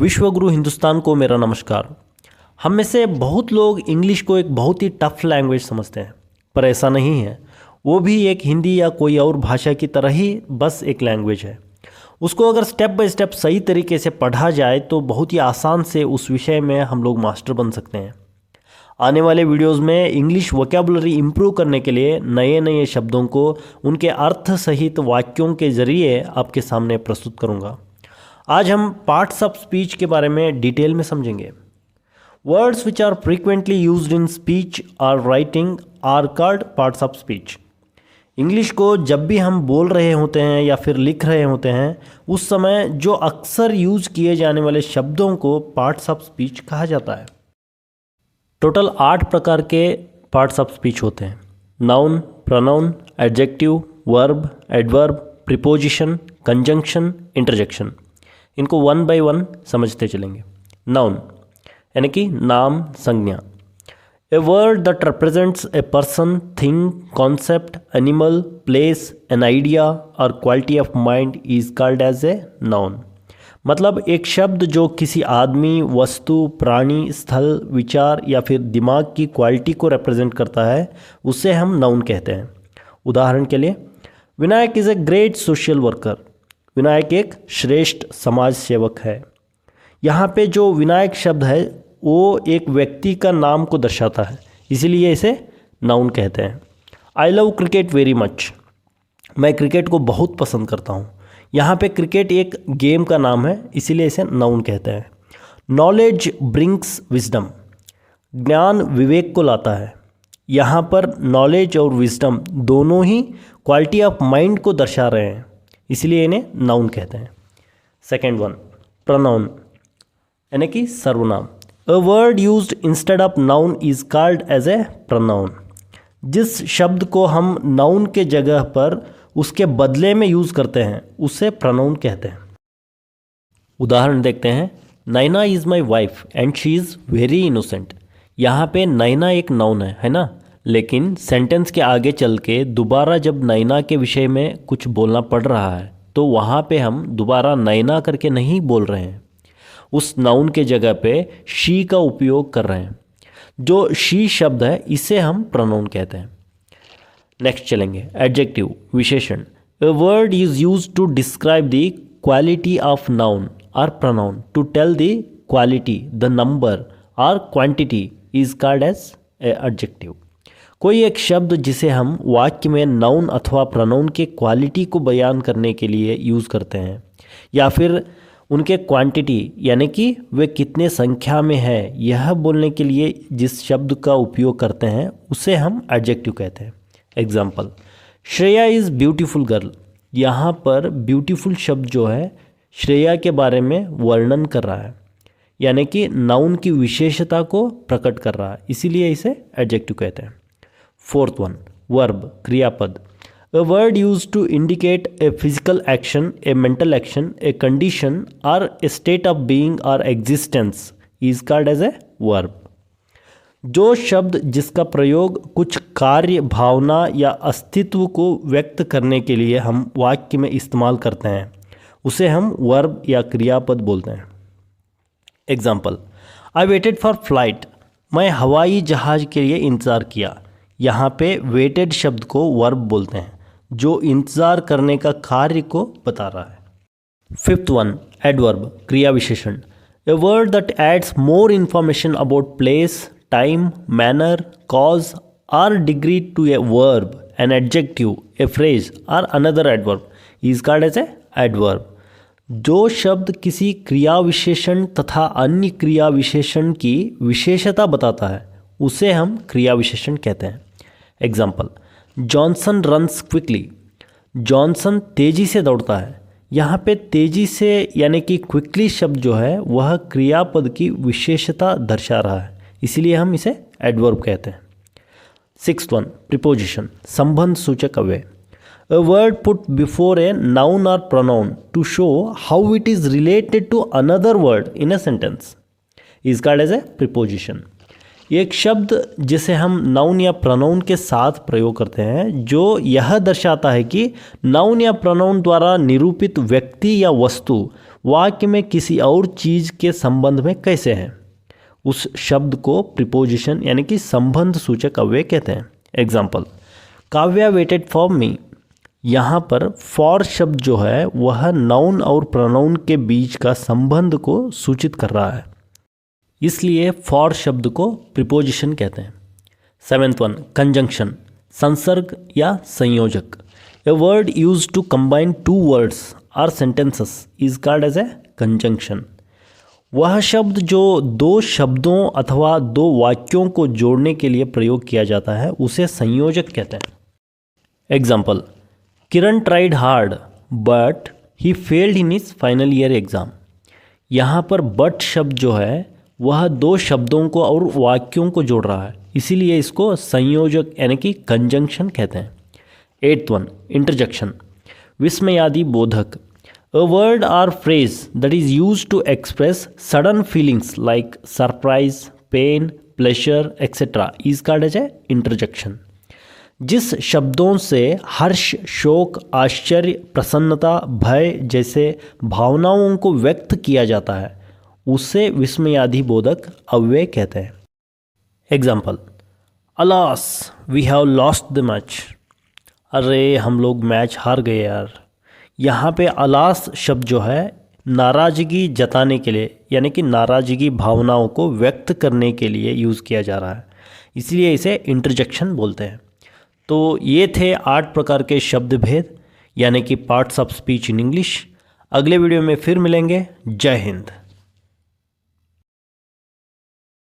विश्वगुरु हिंदुस्तान को मेरा नमस्कार। हम में से बहुत लोग इंग्लिश को एक बहुत ही टफ लैंग्वेज समझते हैं, पर ऐसा नहीं है। वो भी एक हिंदी या कोई और भाषा की तरह ही बस एक लैंग्वेज है। उसको अगर स्टेप बाय स्टेप सही तरीके से पढ़ा जाए तो बहुत ही आसान से उस विषय में हम लोग मास्टर बन सकते हैं। आने वाले वीडियोस में इंग्लिश वोकैबुलरी इम्प्रूव करने के लिए नए नए शब्दों को उनके अर्थ सहित वाक्यों के ज़रिए आपके सामने प्रस्तुत करूँगा। आज हम पार्ट्स ऑफ स्पीच के बारे में डिटेल में समझेंगे। Words which are frequently used in speech और writing are called parts of speech. English को जब भी हम बोल रहे होते हैं या फिर लिख रहे होते हैं, उस समय जो अक्सर यूज किए जाने वाले शब्दों को पार्ट्स ऑफ स्पीच कहा जाता है। टोटल 8 प्रकार के पार्ट्स ऑफ स्पीच होते हैं। Noun, pronoun, adjective, verb, adverb, preposition, conjunction, interjection. इनको वन बाय वन समझते चलेंगे। नाउन यानी कि नाम, संज्ञा। A word that represents a person, thing, concept, animal, place, an idea और quality of mind is called as a noun. मतलब एक शब्द जो किसी आदमी, वस्तु, प्राणी, स्थल, विचार या फिर दिमाग की क्वालिटी को रिप्रेजेंट करता है, उसे हम नाउन कहते हैं। उदाहरण के लिए, Vinayak is a great social worker. Vinayak एक श्रेष्ठ समाज सेवक है। यहाँ पे जो विनायक शब्द है वो एक व्यक्ति का नाम को दर्शाता है, इसीलिए इसे नाउन कहते हैं। I love cricket very much. मैं क्रिकेट को बहुत पसंद करता हूँ। यहाँ पे क्रिकेट एक गेम का नाम है, इसीलिए इसे नाउन कहते हैं। Knowledge brings wisdom. ज्ञान विवेक को लाता है। यहाँ पर नॉलेज और विजडम दोनों ही क्वालिटी ऑफ माइंड को दर्शा रहे हैं, इसलिए इन्हें नाउन कहते हैं। सेकेंड वन, प्रोनाउन यानी कि सर्वनाम। A word used instead of noun is called as a pronoun. जिस शब्द को हम नाउन के जगह पर उसके बदले में यूज करते हैं उसे प्रोनाउन कहते हैं। उदाहरण देखते हैं। Naina is my wife and she is very innocent. यहाँ पे नैना एक नाउन है ना, लेकिन सेंटेंस के आगे चल के दोबारा जब नैना के विषय में कुछ बोलना पड़ रहा है तो वहाँ पे हम दोबारा नैना करके नहीं बोल रहे हैं, उस नाउन के जगह पे शी का उपयोग कर रहे हैं। जो शी शब्द है इसे हम प्रोनाउन कहते हैं। नेक्स्ट चलेंगे, एडजेक्टिव, विशेषण। A word is used to describe the quality of noun और pronoun. To tell the quality, the number और quantity is called as adjective. कोई एक शब्द जिसे हम वाक्य में नाउन अथवा प्रोनाउन के क्वालिटी को बयान करने के लिए यूज़ करते हैं, या फिर उनके क्वांटिटी यानी कि वे कितने संख्या में है यह बोलने के लिए जिस शब्द का उपयोग करते हैं उसे हम एडजेक्टिव कहते हैं। Example, Shreya is beautiful girl. यहाँ पर ब्यूटीफुल शब्द जो है श्रेया के बारे में वर्णन कर रहा है, यानी कि नाउन की विशेषता को प्रकट कर रहा है, इसीलिए इसे एडजेक्टिव कहते हैं। फोर्थ वन, वर्ब, क्रियापद। A word used to indicate a physical action, a mental action, a condition और ए स्टेट ऑफ बीइंग और existence is called as a verb. जो शब्द जिसका प्रयोग कुछ कार्य, भावना या अस्तित्व को व्यक्त करने के लिए हम वाक्य में इस्तेमाल करते हैं उसे हम वर्ब या क्रियापद बोलते हैं। Example, I waited for flight. मैं हवाई जहाज के लिए इंतज़ार किया। यहाँ पे वेटेड शब्द को वर्ब बोलते हैं जो इंतज़ार करने का कार्य को बता रहा है। फिफ्थ वन, एडवर्ब, क्रिया विशेषण। A word that adds more information about place, time, manner, cause or degree to a verb, an adjective, a phrase or another adverb is called as a adverb. जो शब्द किसी क्रिया विशेषण तथा अन्य क्रिया विशेषण की विशेषता बताता है उसे हम क्रिया विशेषण कहते हैं। Example, Johnson runs quickly. Johnson तेजी से दौड़ता है। यहाँ पे तेजी से यानी कि क्विकली शब्द जो है वह क्रियापद की विशेषता दर्शा रहा है, इसीलिए हम इसे एडवर्ब कहते हैं। सिक्स्थ वन, प्रीपोजिशन, संबंध सूचक अव्यय। A word put before a noun और pronoun to show how it is related to another word in a sentence is called as a preposition. एक शब्द जिसे हम नाउन या प्रोनाउन के साथ प्रयोग करते हैं जो यह दर्शाता है कि नाउन या प्रोनाउन द्वारा निरूपित व्यक्ति या वस्तु वाक्य में किसी और चीज़ के संबंध में कैसे हैं, उस शब्द को प्रीपोजिशन यानी कि संबंध सूचक अव्यय कहते हैं। Example, Kavya waited for me. यहाँ पर फॉर शब्द जो है वह नाउन और प्रोनाउन के बीच का संबंध को सूचित कर रहा है, इसलिए फॉर शब्द को प्रीपोजिशन कहते हैं। 7th वन, कंजंक्शन, संसर्ग या संयोजक। A word use to combine two words or sentences is called as a conjunction. वह शब्द जो दो शब्दों अथवा दो वाक्यों को जोड़ने के लिए प्रयोग किया जाता है उसे संयोजक कहते हैं। Example, Kiran tried hard but he failed in his final year exam. यहाँ पर बट शब्द जो है वह दो शब्दों को और वाक्यों को जोड़ रहा है, इसीलिए इसको संयोजक यानी कि कंजंक्शन कहते हैं। 8th वन, इंटरजेक्शन, विस्मयादि बोधक। A word or phrase that is used to express sudden feelings like surprise, pain, pleasure, etc. is called as a interjection. जिस शब्दों से हर्ष, शोक, आश्चर्य, प्रसन्नता, भय जैसे भावनाओं को व्यक्त किया जाता है उसे विस्मयादि बोधक अव्यय कहते हैं। Example, alas we have lost the match. अरे हम लोग मैच हार गए यार। यहाँ पे अलास शब्द जो है नाराज़गी जताने के लिए यानी कि नाराज़गी भावनाओं को व्यक्त करने के लिए यूज़ किया जा रहा है, इसलिए इसे इंटरजेक्शन बोलते हैं। तो ये थे 8 प्रकार के शब्द भेद यानी कि parts of speech in English. अगले वीडियो में फिर मिलेंगे। जय हिंद।